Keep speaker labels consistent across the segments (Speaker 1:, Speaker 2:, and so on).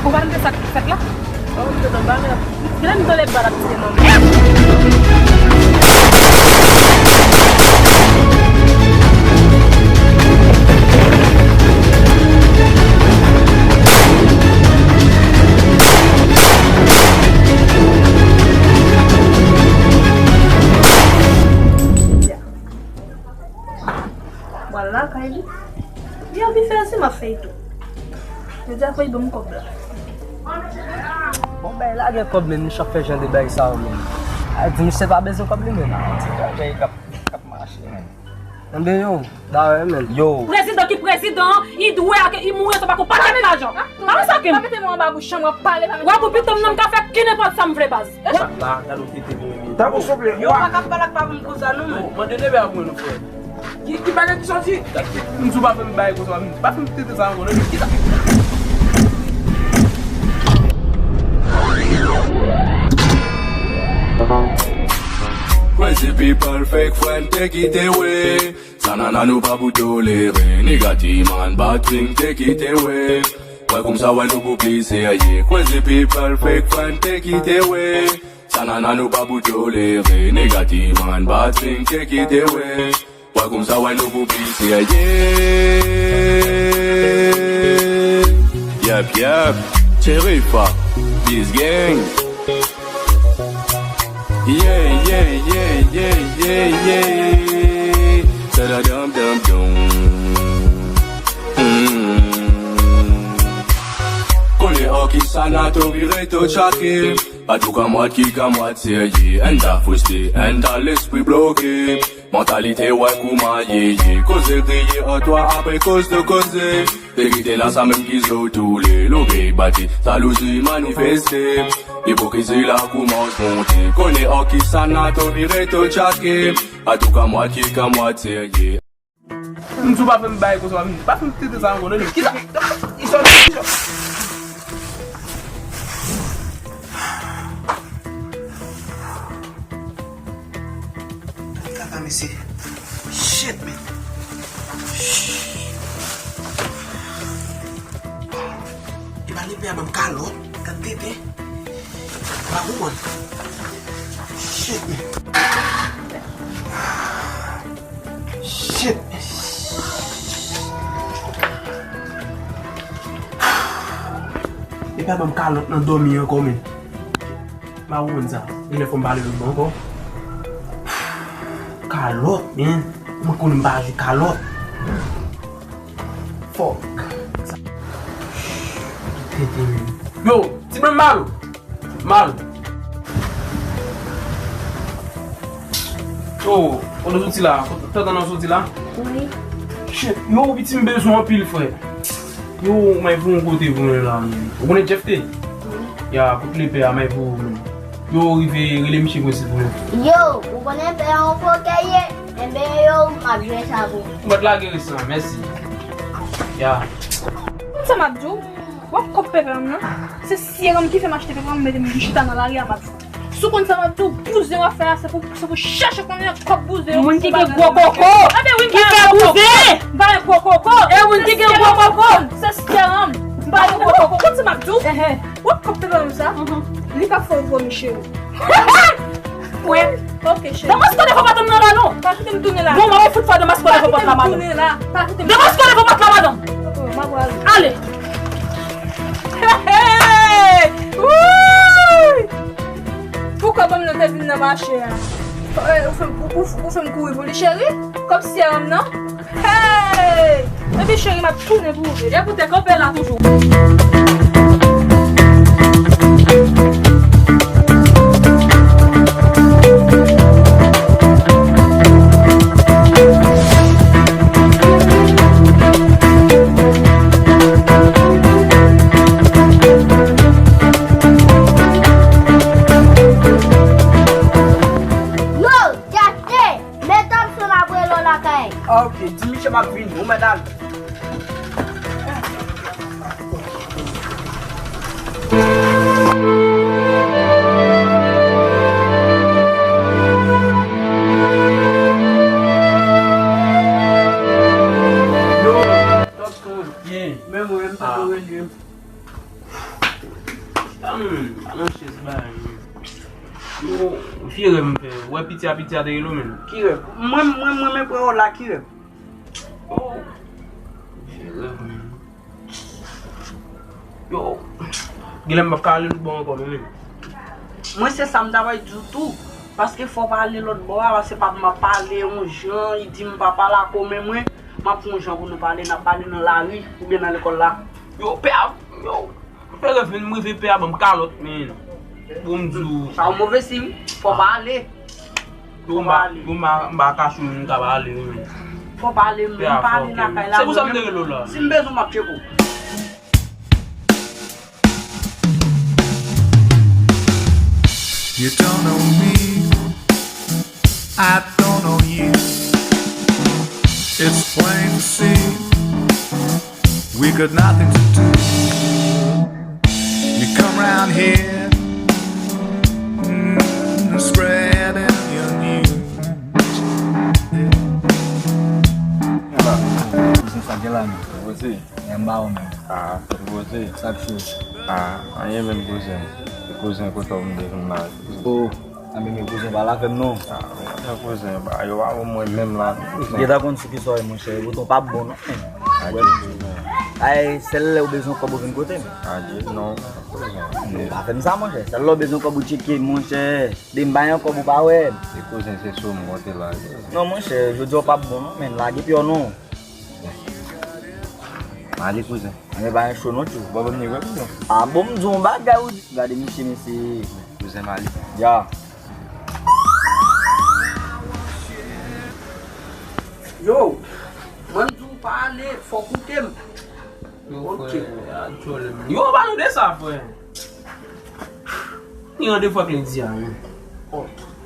Speaker 1: Bukan ke sak lah. Oh, betul banget. Kira itu lebar sih, Mom.
Speaker 2: Voilà, Kylie. E eu vi fazer assim, mas feito. Eu já fui bom cobrar.
Speaker 3: Bon ben la gen kob men chak fe jan de bag sa ou men. A di mi se pa bezon kob li men. Jay kap mache men. Mbe yo, da men. Yo.
Speaker 1: Président qui président, il doit il mourir ça pas qu'on pas gagner l'argent. Pas ça que.
Speaker 2: Pas mettez moi en bas chambre parler.
Speaker 1: Wa pour pitom nan ka fait qui n'importe ça me vraie base.
Speaker 3: La da lo tete mi.
Speaker 4: Tá bom sobre.
Speaker 2: Yo pas capable pas me causer non mais.
Speaker 4: Mande ne ba mo no fe. Ki bagay ki sorti. Mzou ba fe mi baye ko so. Ba fe mi tete sa ngo no. Ki sa.
Speaker 5: Crazy people, fake friend, take it away. Sanana nou pa pou tolere. Negative man, bad thing, take it away. Why comme ça, why nou pou plise, yeah. Crazy people, fake friend, take it away. Sanana nou pa pou tolere. Negative man, bad thing, take it away. Why comme ça, why nou pou plise, yeah. Yep, Cherifa, this gang. Yeah. Da-da-dum-dum-dum. Kone hoki sana to vire to chake. Pas tout comme moi qui comme moi sérieux. Enda frustré, enda l'esprit bloqué. Mentalité ouais kouma yé. Cause grillé en toi après cause de causer. Vérité là ça même qu'ils ont tous les lobés bâtis. Ça l'ousi manifesté. Hypocrisie là commence monter. Connais hoki sana to vire to chake. Pas tout comme moi qui comme moi sérieux.
Speaker 4: Mzou ba fe mi baye ko so. Ba fe mi tete sa ngo no. Ki sa. I sorti.
Speaker 6: Let me see. Shit, man. Iba lipi abang kalot, kantit eh. Baguan. Shit, man. Shit. Iba abang kalot nan domi ako, man. Baguan sa. Ini fong bali ng bangko. Kalot, man. Makunin ba si kalot? Fuck.
Speaker 4: Yo, ti men malo. Malo. Yo, on a sorti là. T'as dans sorti là?
Speaker 2: Oui.
Speaker 4: Shit, yo, biti me besoin pile frère. Yo, mais vous on côté vous là. Vous connaissez Jeff T? Ya, pour les pères, mais vous. Yo, rive relé monsieur vous s'il vous plaît.
Speaker 7: Yo, vous connaissez pas un focaillé? Eh bien, yo, m'a joué ça vous.
Speaker 4: On va te la guérir ça, merci. Ya.
Speaker 2: Ça m'a dit. Wap kop pepem nan? Se siram ki fe m'achete pepem mette m'jita nan la ri apat. Sou kon sa m'a tou bouze wa fe se pou cherche konnen kop bouze.
Speaker 1: Moun ki ge gwo koko.
Speaker 2: Abe win
Speaker 1: Ki fe bouze.
Speaker 2: Ba e gwo koko.
Speaker 1: E moun ki ge gwo koko.
Speaker 2: Se siram. Ba e gwo koko. Kon se m'a tou? Wap kop pepem sa? Li ka fò gwo mi che ou.
Speaker 1: Ouais.
Speaker 2: Ok che.
Speaker 1: Damas ko defo batam nan la non.
Speaker 2: Pa kite m'tourne la.
Speaker 1: Bon, ma fout fa damas ko defo bat la madame. Damas ko defo bat la madame.
Speaker 2: Ma wala.
Speaker 1: Allez.
Speaker 2: Pourquoi pas me le faire venir marcher? Vous faites me courir pour les chéris? Comme si elle non? Hey! Mais chérie m'a tourné pour vous.
Speaker 1: Écoutez, qu'on fait là toujours.
Speaker 6: Ok, dis-moi que ma vie, nous, madame.
Speaker 4: Anon ches ba. Yo, fire mpe, wè piti a de yelo men.
Speaker 8: Kire, mwen pou yo la kire.
Speaker 4: Oh, fire men. Yo, gilem bap ka ale lout bon kon men.
Speaker 8: Mwen se sa mdavay doutou. Paske fò pale lot bo, se pa m'a pale yon jan, yi di m'a pale a kome mwen, m'a pou yon jan pou nou pale nan la ri, ou bien nan l'école la.
Speaker 4: Yo, pe refen mwen fe pe a bam kalot men. Bon djou.
Speaker 8: Sa ou mouve sim, fò pale.
Speaker 4: Yo mba kachou mwen kaba ale men.
Speaker 8: Fò pale mwen, pale nan kay la.
Speaker 4: Se pou sa mdege lo la?
Speaker 8: Si mbezou m'a pcheko.
Speaker 9: You don't know me, I don't know you. It's plain to see, we got nothing to do. You come round here, spreading your news.
Speaker 3: Bisnis lagi lah nih.
Speaker 6: Você?
Speaker 3: Yang bau nih.
Speaker 6: Você?
Speaker 3: Sabe
Speaker 6: Aí mesmo cozinha que eu tô me dando lá.
Speaker 3: Oh, ambil mi cozinha bala fem não.
Speaker 6: Cozinha, eu amo mesmo lá.
Speaker 3: Dia dah kon suki soy mon cher, botou pas bon non. Aí, celle-là, o besoin qu'on bouffe une côté.
Speaker 6: Non.
Speaker 3: Pas comme ça mon cher. Celle-là, o besoin qu'on bouffe chicken mon cher. Des bains qu'on bouffe pas ouais.
Speaker 6: Les cousins c'est sûr mon côté là.
Speaker 3: Non mon cher, je dis pas bon non, mais là qui non.
Speaker 6: Ali cousins.
Speaker 3: Ame bain chaud non tu.
Speaker 6: Bah venir quoi?
Speaker 3: Ah bon zomba gars, regardez monsieur.
Speaker 6: Cousin Mali.
Speaker 3: Ya.
Speaker 8: Yo, mwen djou pale, fò koute m.
Speaker 4: Yo ba nou de sa fwe. Ni an de fwa ki le di a men.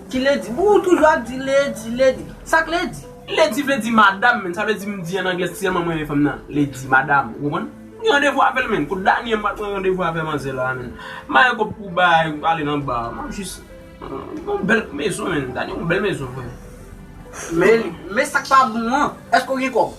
Speaker 8: Ki le di? Bou toujwa di le di. Sak le di?
Speaker 4: Le di vle di madame men, sa vle di mdi an angles selman mwen fèm nan. Le di madame, ouman? Ni an de fwa apel men, kou dani an bat mwen an de fwa apel man zela men. Ma yon kou pou bay, ale nan ba, man jis. Mwen bel meso men, dani yon bel meso fwe.
Speaker 8: Me sak pa bon an, esko gen kob?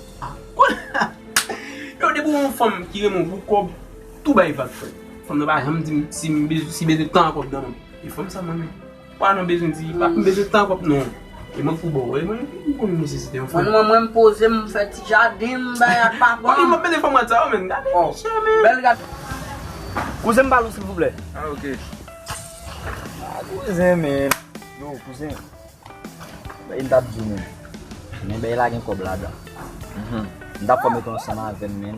Speaker 4: Yo de pou mwen fòm ki remon pou kob, tou bay vat fwe. Fòm nan ba ham di si beze tan kob nan man. E fòm sa man men. Pa nan beze di, pa beze tan kob non. E mwen pou bo, e mwen pou mwen nesesite yon fòm.
Speaker 8: Mwen pose mwen fè ti jardin, bay ak pa bon.
Speaker 4: Mwen beze fòm an sa men, gade mwen chè men.
Speaker 8: Bel gade.
Speaker 3: Cousin ballon s'il vous plaît.
Speaker 6: Ah ok.
Speaker 3: Cousin men. Yo cousin. Il t'a dit men. Men ben la gen kob la da. Nda pou meton sama avec men.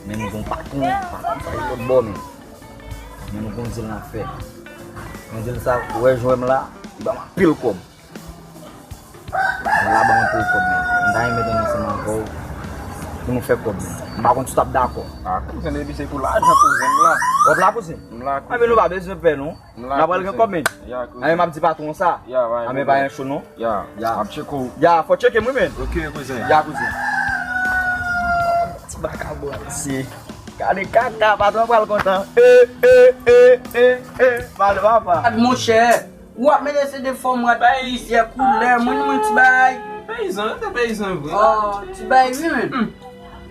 Speaker 3: Men nou kon patou, sa yon bon men. Men nou kon zil nan fè. Men zil sa, wè jwem la, ba ma pil kob. La ba ma pil kob men. Nda yon meton sama kou, pou nou fè kob men. Mba kon tout ap d'akor.
Speaker 6: Cousin de bi se pou la cousin la.
Speaker 3: Kob la cousin? A men nou ba bezwen fè non? Na pral gen kob men? A men ma pti patron sa? A men ba yon chou non?
Speaker 6: Ya, ap cheko.
Speaker 3: Ya, fò cheke mwen men?
Speaker 6: Ok cousin.
Speaker 3: Ya cousin. Baka bo si. Kade kaka patron pral kontan. Mal papa.
Speaker 8: Mon cher, wap me lese de fòm wap lisye koule, mwen ti bay.
Speaker 4: Paysan, te paysan vwe.
Speaker 8: Oh, ti bay vi men.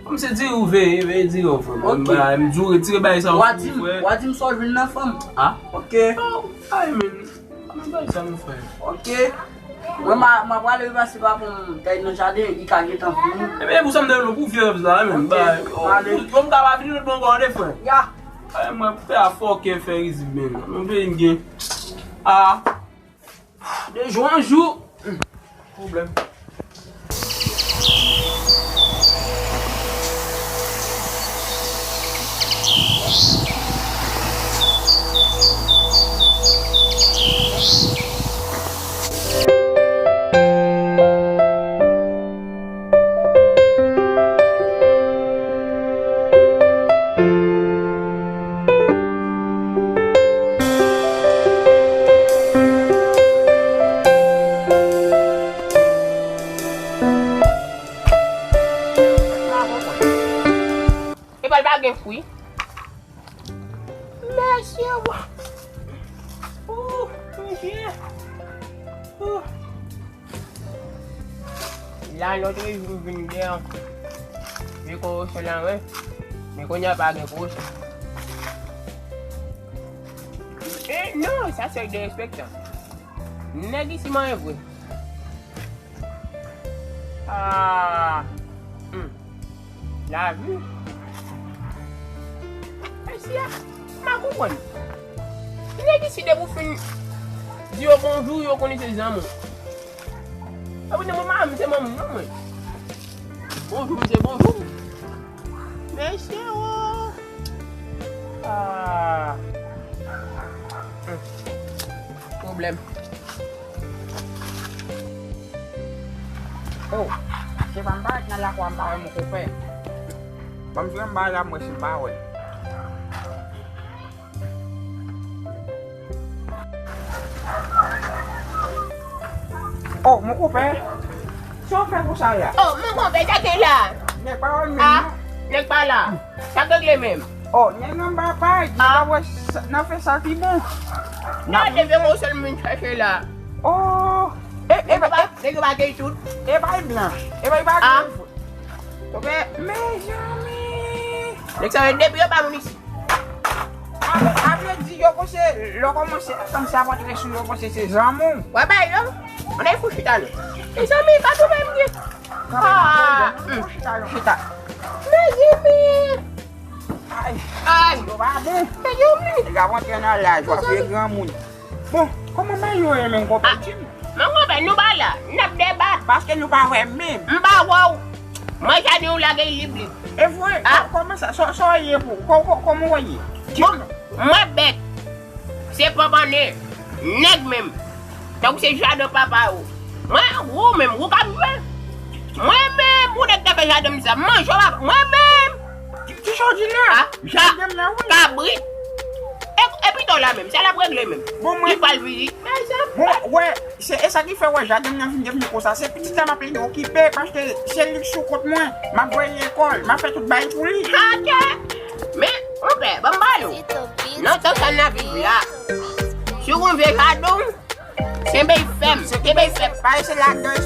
Speaker 4: Mwen se di ou ve di ou fwe. Mwen djou retire bay sa ou fwe.
Speaker 8: Wadim soj vin nan fòm.
Speaker 4: Ha?
Speaker 8: Ok.
Speaker 4: Ay men, mwen bay sa mwen fwe.
Speaker 8: Ok. Mwen ma wale yon basi pa pou tay nan jardin, yi ka getan pou moun.
Speaker 4: E men pou sa mde yon pou fye vze la men. Yon mka wap vini not bon kon de fwe.
Speaker 8: Ya.
Speaker 4: Ay mwen pe a fok e fè rizik men. Mwen pe yon gen. De jou an jou. Problem.
Speaker 10: Là l'autre jour venu bien. Mais qu'on se l'a ouais. Mais qu'on y a pas de gauche. Non, ça c'est de respect. Nèg ici man vrai. Ah. La vue. Asia, ma comprendre. Nèg ici de vous fin dire bonjour, yo connaissez les amours. Ah oui, maman, c'est maman, non. Bonjour, c'est bonjour. Merci. Ah. Problème.
Speaker 11: Oh, c'est pas mal dans la quoi parler mon copain. Bon, je vais me là moi c'est pas ouais. Oh, mon copain. Tu en fais pour ça là?
Speaker 10: Oh, mon copain, ça t'es là.
Speaker 11: N'est pas même.
Speaker 10: Ah, n'est pas là. Ça te les même.
Speaker 11: Oh, n'est pas. Ah, ouais, n'a fait ça qui bon.
Speaker 10: Non, je vais mon seul me chercher là.
Speaker 11: Oh.
Speaker 10: Et bah, c'est que va tout.
Speaker 11: Et bah blanc. Et bah
Speaker 10: ah.
Speaker 11: OK, mes amis.
Speaker 10: L'examen depuis pas mon ici.
Speaker 11: Après dit yo commencer, le commencer comme ça va être sur le commencer ses amours.
Speaker 10: Ouais bah yo, on est fou chita là. Les amis pas tout même bien. Ah, chita. Mes amis. Aïe,
Speaker 11: yo va bon.
Speaker 10: Mais yo,
Speaker 11: les gars vont tenir là, je vais faire grand monde. Bon, comment va yo même compétition?
Speaker 10: Mon copain nous pas là, n'a débat
Speaker 11: parce que nous pas ouais même.
Speaker 10: M'pa wow. Moi j'ai nous la gay libre.
Speaker 11: Et vous, comment ça soyez pour comment voyez?
Speaker 10: Moi bête. C'est pas bonné. Nèg même. Donc c'est jardin papa ou. Moi ou même ou ka jouer. Moi même ou nèg ta fait jardin ça. Mange moi même.
Speaker 11: Tu choisis là.
Speaker 10: Jardin là oui. Cabrit. Et puis toi là même, c'est la règle même.
Speaker 11: Bon moi
Speaker 10: il pas le visite.
Speaker 11: Bon ouais, c'est ça qui fait ouais jardin là venir comme ça. C'est petit temps m'a pris occupé parce que c'est lui sous contre moi. M'a voyé l'école, m'a fait tout bail pour lui.
Speaker 10: OK. Mais on fait bon ballon. Non, ça n'a vie là. Sur un vieux jardin, c'est bien femme. C'est bien femme.
Speaker 11: Pas c'est la gueule,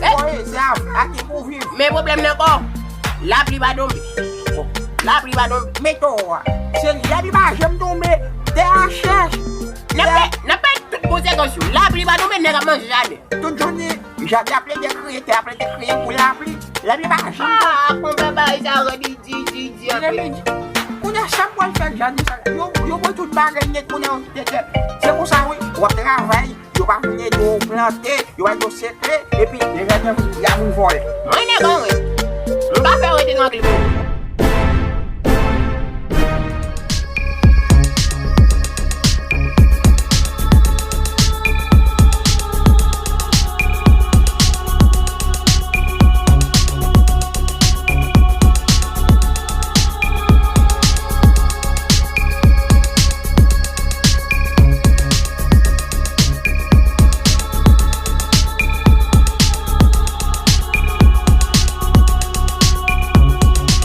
Speaker 11: c'est à qui pour vivre.
Speaker 10: Mais problème encore. La pluie va tomber. La pluie va tomber.
Speaker 11: Mais toi, c'est la pluie va jamais tomber. T'es en cherche.
Speaker 10: N'a pas toute conséquence. La pluie va tomber, n'est pas manger jamais.
Speaker 11: Toute journée, j'avais appelé des criers, t'as appelé des criers pour la pluie. La pluie va jamais.
Speaker 10: Ah, on peut pas ça redit.
Speaker 11: On a chaque fois fait jardin ça. Yo voit toute bagarre net on a c'est pour ça oui, on travaille, yo va venir de planter, yo va de secret et puis les gens y a une vol.
Speaker 10: Moi n'est pas on va faire rester dans le